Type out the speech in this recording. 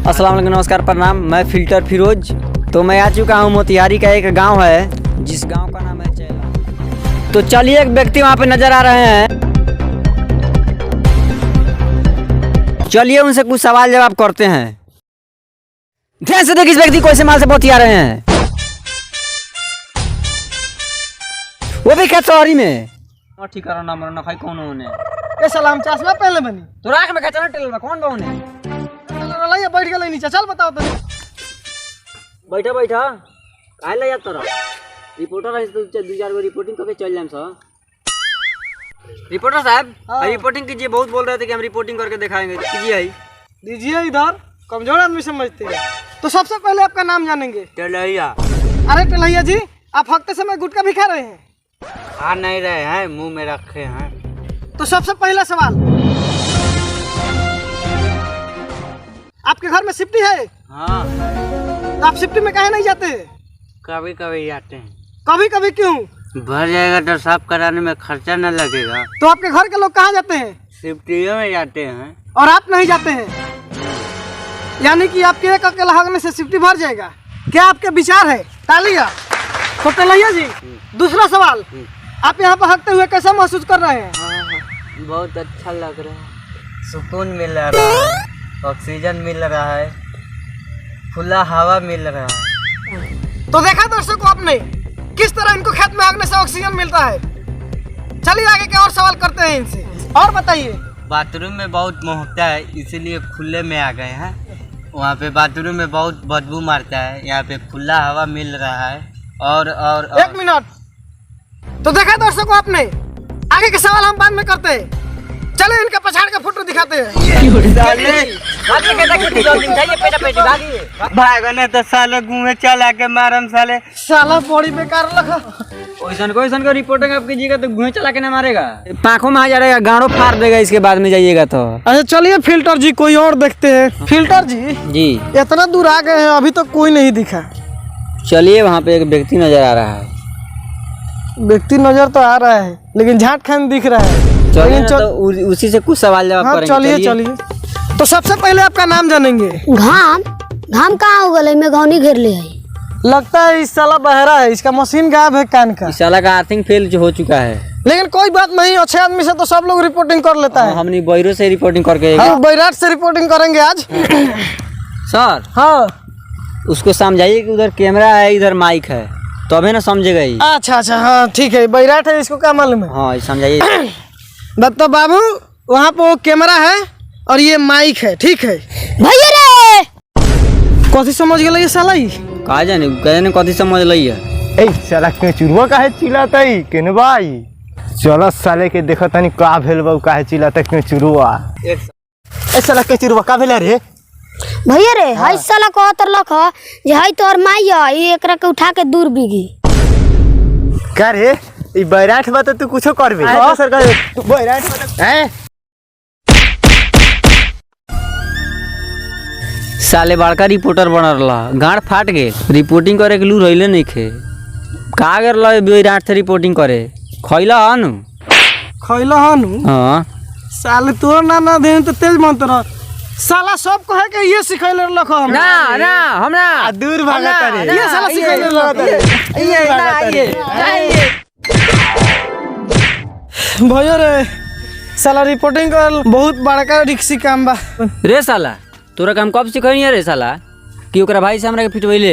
अस्सलाम वालेकुम, नमस्कार, प्रणाम। मैं फिल्टर फिरोज। तो मैं आ चुका हूँ मोतिहारी का एक गांव है जिस गांव का नाम है चैला। तो चलिए, एक व्यक्ति वहाँ पे नजर आ रहे हैं, चलिए उनसे कुछ सवाल जवाब करते हैं। ध्यान से देखिए, इस व्यक्ति को ऐसे माल से बतिया रहे हैं, वो भी क्या शहरी में। ठीक करो ना, मरो ना खाई कौन होने ए सलाम चश्मा पहले बनी तो राख में कहता ना टेल में कौन बाउने लइया बैठ गेलै नीचे। चल बताओ तो बैठा बैठा काहे ले जात तोरा रिपोर्टर है तो दो चार गो रिपोर्टिंग करके चल जाम सा। रिपोर्टर साहब, रिपोर्टिंग कीजिए। बहुत बोल रहे थे कि हम रिपोर्टिंग करके दिखाएंगे, कीजिए। आई दीजिए इधर, कमजोर आदमी समझते हैं। तो सबसे पहले आपका नाम जानेंगे। टेलैया। अरे टेलैया जी, आप हफ्ते समय गुटखा भी खा रहे हैं? खा नहीं रहे हैं, मुंह में रखे हैं। तो सबसे पहला सवाल, आपके घर में सिफ्टी है? हाँ। तो आप सिफ्टी में काहे नहीं जाते? कभी कभी आते हैं। कभी कभी क्यों? भर जाएगा तो साफ कराने में खर्चा न लगेगा। तो आपके घर के लोग कहाँ जाते हैं? सिफ्टियों में जाते हैं। और आप नहीं जाते हैं, यानी कि आपके एक अकेला हगने से सिफ्टी भर जाएगा। क्या आपके विचार है? तालिया। तो टेलैया जी, दूसरा सवाल, आप यहाँ पर हगते हुए कैसा महसूस कर रहे हैं? बहुत अच्छा लग रहा है, सुकून मिल रहा है, ऑक्सीजन मिल रहा है, खुला हवा मिल रहा है। तो देखा दर्शकों आपने किस तरह इनको खेत में हगने से ऑक्सीजन मिलता है। चलिए आगे के और सवाल करते हैं इनसे। और बताइए। बाथरूम में बहुत महकता है, इसीलिए खुले में आ गए हैं। वहाँ पे बाथरूम में बहुत बदबू मारता है, यहाँ पे खुला हवा मिल रहा है। और एक मिनट। तो देखा दर्शकों आपने, आगे के सवाल हम बाद में करते हैं। चले इनका पछाड़ का फोटो दिखाते हैं। भागने तो साले घूमे चला के मारम साले। साला बड़ी बेकार लगा। ओइसन को रिपोर्टिंग आप कीजिएगा तो घूमे चला के ना मारेगा, पाखों में आ जाएगा, गाड़ों फाड़ देगा इसके बाद में जाइएगा तो। अच्छा चलिए फिल्टर जी, कोई और देखते हैं। फिल्टर जी, इतना दूर आ गए हैं, अभी तक कोई नहीं दिखा। चलिए, वहाँ पे एक व्यक्ति नजर आ रहा है। व्यक्ति नजर तो आ रहा है, लेकिन झाट खान दिख रहा है। चलिए तो उसी से कुछ सवाल जवाब करेंगे। चलिए। तो सबसे पहले आपका नाम जानेंगे। घाम कहाँ हो गए में घौनी घेर ले है। लगता है इस साला बहरा है, इसका मशीन गायब है कान का। इस साला का अर्थिंग फेल हो चुका है। लेकिन कोई बात नहीं, अच्छे आदमी से तो सब लोग रिपोर्टिंग कर लेता है। हमने बैरो से रिपोर्टिंग करके बैराट से रिपोर्टिंग करेंगे आज। सर, हाँ, उसको समझाइए कि उधर कैमरा है, इधर माइक है, तो अभी ना समझेगा ही। अच्छा, हाँ ठीक है, बैराट है, इसको क्या मालूम है? हाँ, समझाइए। तो बाबू, वहाँ पे वो कैमरा है और ये माइक है, ठीक है? भैया रे, कथी समझ गया ये साला? का जाने कथी समझ लई है। ए साला के चुरवा काहे चिल्लातई केने भाई? चलो साले के देखत तनी का भेल बा, काहे चिल्लाता के चुरवा? ए साला के चुरवा का भेल रे? भैया रे, हई साला कहतर लख जे हई तोर माई है, ई एकरा के उठा के दूर बिगी। का रे ई बैराठ बा, तो तू कुछो करबे? हां सरकार, तू बैराठ बा हैं? साले बड़का रिपोर्टर बन रहा, गाड़ फाट गए, रिपोर्टिंग करे के लू रहिले नहीं खे। का कर लो बैराठ से रिपोर्टिंग करे? खइला हनु हाँ। साले तोर ना दे तो तेज मत रह। साला सब कहे के ये सिखैले रख हम। ना हमरा दूर भागत रे। ये साला सिखैले भैया रे, साला रिपोर्टिंग कर बहुत बड़का रिक्सी काम बा। रे साला, तोरा काम कब सिखैनी रे साला कि ओकरा भाई से हमरा के पिटवैले?